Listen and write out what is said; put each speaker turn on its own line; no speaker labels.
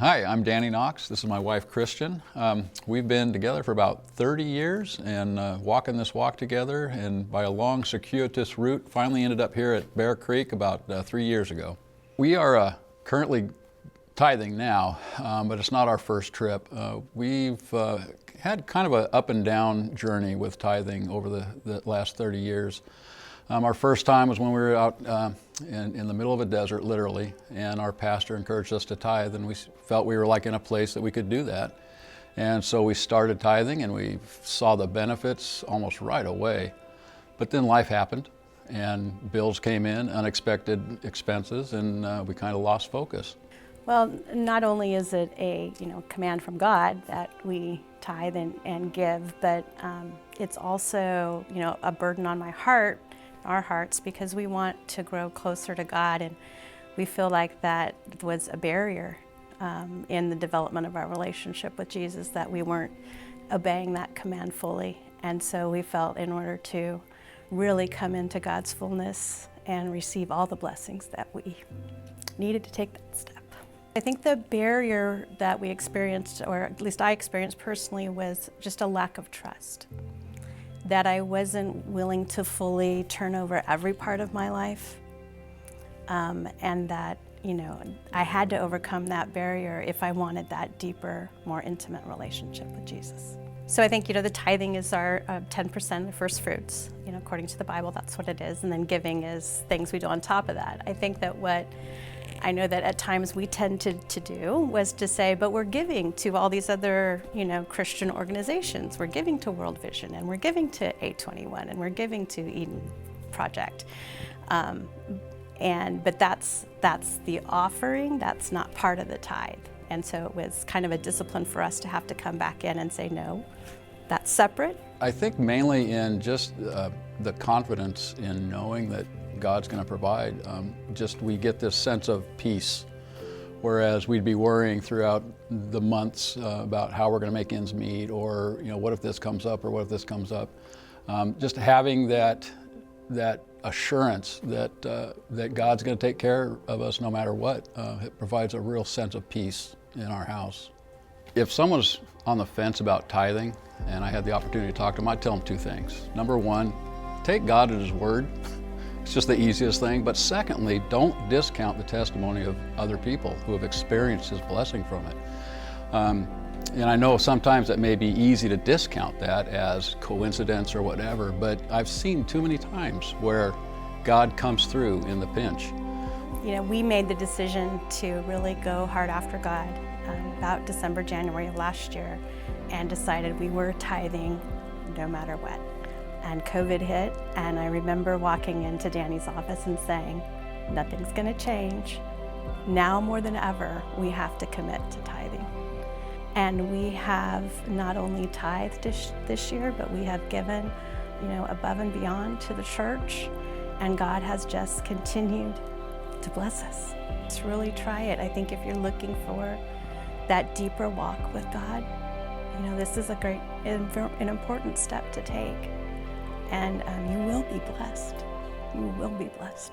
Hi, I'm Danny Knox. This is my wife, Christian. We've been together for about 30 years and walking this walk together, and by a long, circuitous route, finally ended up here at Bear Creek about 3 years ago. We are currently tithing now, but it's not our first trip. We've had kind of an up and down journey with tithing over the last 30 years. Our first time was when we were out in the middle of a desert, literally, and our pastor encouraged us to tithe, and we felt we were like in a place that we could do that. And so we started tithing, and we saw the benefits almost right away. But then life happened, and bills came in, unexpected expenses, and we kind of lost focus.
Well, not only is it a command from God that we tithe and give, but it's also a burden on my heart, our hearts, because we want to grow closer to God, and we feel like that was a barrier in the development of our relationship with Jesus, that we weren't obeying that command fully. And so we felt in order to really come into God's fullness and receive all the blessings that we needed to take that step. I think the barrier that we experienced, or at least I experienced personally, was just a lack of trust. That I wasn't willing to fully turn over every part of my life, and that I had to overcome that barrier if I wanted that deeper, more intimate relationship with Jesus. So I think the tithing is our 10% of first fruits. According to the Bible, that's what it is, and then giving is things we do on top of that. I think that what I know that at times we tended to do was to say, but we're giving to all these other, Christian organizations. We're giving to World Vision, and we're giving to 821, and we're giving to Eden Project. But that's the offering. That's not part of the tithe. And so it was kind of a discipline for us to have to come back in and say, no, that's separate.
I think mainly in just the confidence in knowing that God's going to provide. We get this sense of peace, whereas we'd be worrying throughout the months about how we're going to make ends meet, or what if this comes up, or what if this comes up. Just having that assurance that God's going to take care of us no matter what, it provides a real sense of peace in our house. If someone's on the fence about tithing, and I had the opportunity to talk to them, I'd tell them two things. Number one, take God at His word. It's just the easiest thing. But secondly, don't discount the testimony of other people who have experienced His blessing from it. And I know sometimes it may be easy to discount that as coincidence or whatever, but I've seen too many times where God comes through in the pinch.
We made the decision to really go hard after God about December, January of last year, and decided we were tithing no matter what. And COVID hit, and I remember walking into Danny's office and saying, nothing's going to change. Now more than ever, we have to commit to tithing. And we have not only tithed this year, but we have given, above and beyond to the church, and God has just continued to bless us. Just really try it. I think if you're looking for that deeper walk with God, this is an important step to take. And you will be blessed. You will be blessed.